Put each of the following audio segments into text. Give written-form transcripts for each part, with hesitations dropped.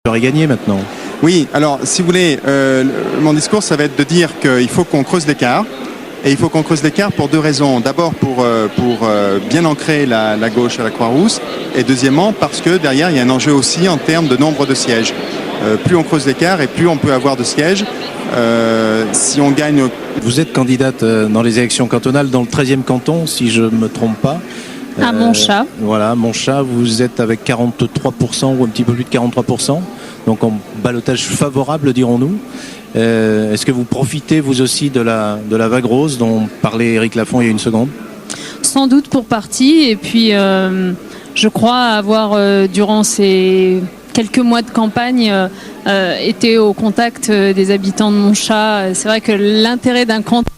J'aurais gagné maintenant. Oui, alors si vous voulez, mon discours, ça va être de dire qu'il faut qu'on creuse l'écart. Et il faut qu'on creuse l'écart pour deux raisons. D'abord pour bien ancrer la gauche à la Croix-Rousse. Et deuxièmement parce que derrière, il y a un enjeu aussi en termes de nombre de sièges. Plus on creuse l'écart et plus on peut avoir de sièges. Si on gagne... Vous êtes candidate dans les élections cantonales dans le 13e canton, si je ne me trompe pas. À Montchat. Voilà, Montchat, vous êtes avec 43% ou un petit peu plus de 43%. Donc en ballottage favorable, dirons-nous. Est-ce que vous profitez vous aussi de la vague rose dont parlait Éric Lafont il y a une seconde? Sans doute pour partie. Et puis je crois avoir, durant ces quelques mois de campagne, été au contact des habitants de Montchat. C'est vrai que l'intérêt d'un canton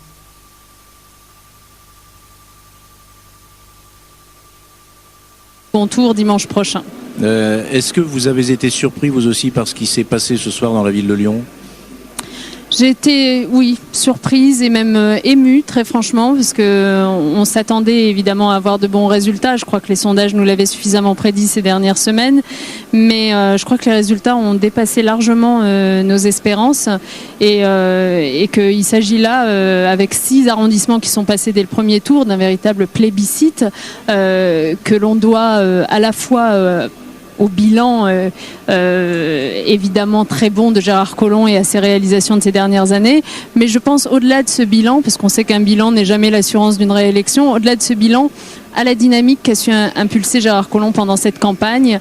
tour dimanche prochain. Est-ce que vous avez été surpris vous aussi par ce qui s'est passé ce soir dans la ville de Lyon? J'ai été, oui, surprise et même émue, très franchement, parce qu'on s'attendait évidemment à avoir de bons résultats. Je crois que les sondages nous l'avaient suffisamment prédit ces dernières semaines, mais je crois que les résultats ont dépassé largement nos espérances et qu'il s'agit là, avec 6 arrondissements qui sont passés dès le premier tour, d'un véritable plébiscite que l'on doit à la fois au bilan évidemment très bon de Gérard Collomb et à ses réalisations de ces dernières années. Mais je pense au-delà de ce bilan, parce qu'on sait qu'un bilan n'est jamais l'assurance d'une réélection, au-delà de ce bilan, à la dynamique qu'a su impulser Gérard Collomb pendant cette campagne,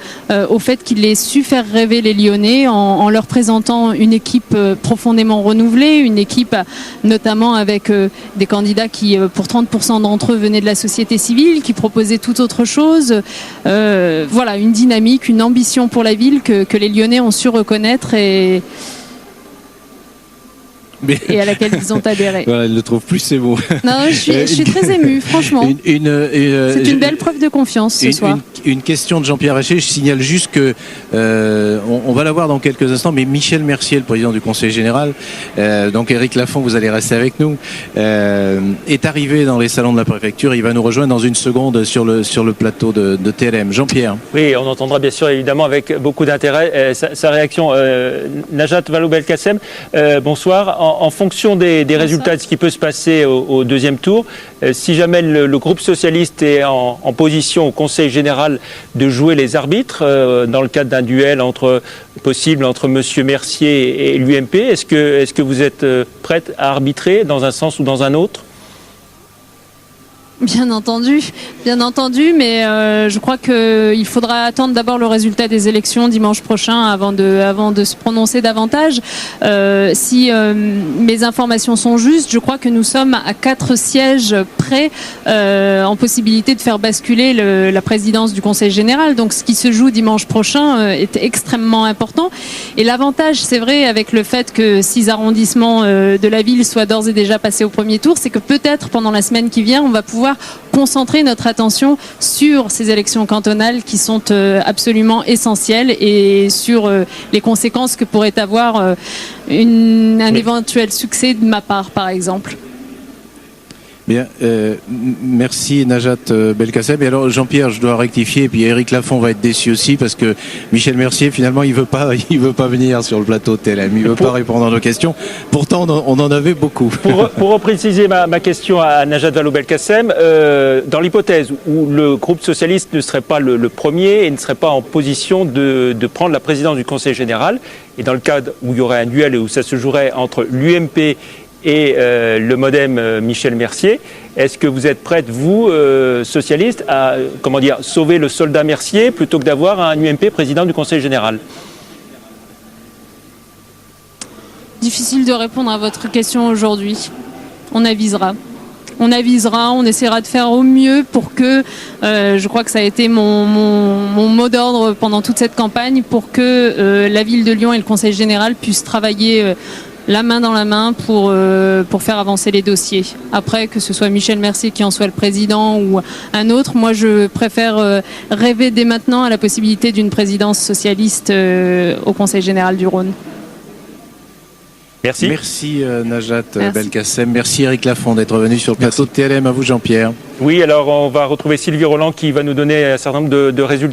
au fait qu'il ait su faire rêver les Lyonnais en leur présentant une équipe profondément renouvelée, une équipe notamment avec des candidats qui, pour 30% d'entre eux, venaient de la société civile, qui proposaient tout autre chose. Voilà, une dynamique, une ambition pour la ville que les Lyonnais ont su reconnaître et à laquelle ils ont adhéré. Voilà, il ne trouve plus ces mots. Non, je suis très émue, franchement. C'est une belle preuve de confiance ce soir. Une question de Jean-Pierre Haché. Je signale juste que on va la voir dans quelques instants, mais Michel Mercier, le président du Conseil général, donc Éric Lafont, vous allez rester avec nous, est arrivé dans les salons de la préfecture. Il va nous rejoindre dans une seconde sur le plateau de TLM. Jean-Pierre. Oui, on entendra bien sûr évidemment avec beaucoup d'intérêt sa réaction. Najat Vallaud-Belkacem, bonsoir. En fonction des résultats de ce qui peut se passer au deuxième tour, si jamais le groupe socialiste est en position au Conseil général de jouer les arbitres dans le cadre d'un duel possible entre M. Mercier et l'UMP, est-ce que vous êtes prête à arbitrer dans un sens ou dans un autre ? Bien entendu, mais je crois qu'il faudra attendre d'abord le résultat des élections dimanche prochain avant de se prononcer davantage. Si mes informations sont justes, je crois que nous sommes à 4 sièges près en possibilité de faire basculer la présidence du Conseil général. Donc ce qui se joue dimanche prochain est extrêmement important. Et l'avantage, c'est vrai, avec le fait que 6 arrondissements de la ville soient d'ores et déjà passés au premier tour, c'est que peut-être pendant la semaine qui vient, on va pouvoir concentrer notre attention sur ces élections cantonales qui sont absolument essentielles et sur les conséquences que pourrait avoir un éventuel succès de ma part, par exemple. Bien, merci Najat Belkacem. Et alors Jean-Pierre, je dois rectifier, et puis Éric Lafont va être déçu aussi parce que Michel Mercier, finalement, il veut pas venir sur le plateau de TLM, il veut pas répondre à nos questions. Pourtant, on en avait beaucoup. Pour repréciser ma question à Najat Vallaud-Belkacem, dans l'hypothèse où le groupe socialiste ne serait pas le premier et ne serait pas en position de prendre la présidence du Conseil général, et dans le cadre où il y aurait un duel et où ça se jouerait entre l'UMP et le modem Michel Mercier, est-ce que vous êtes prête, vous, socialiste, à sauver le soldat Mercier plutôt que d'avoir un UMP président du Conseil général ? Difficile de répondre à votre question aujourd'hui. On avisera, on essaiera de faire au mieux pour que, je crois que ça a été mon mot d'ordre pendant toute cette campagne, pour que la ville de Lyon et le Conseil général puissent travailler la main dans la main pour faire avancer les dossiers. Après, que ce soit Michel Mercier qui en soit le président ou un autre, moi je préfère rêver dès maintenant à la possibilité d'une présidence socialiste au Conseil général du Rhône. Merci. Merci Najat Belkacem. Merci Éric Lafont d'être venu sur le plateau de TLM. À vous Jean-Pierre. Oui, alors on va retrouver Sylvie Roland qui va nous donner un certain nombre de résultats.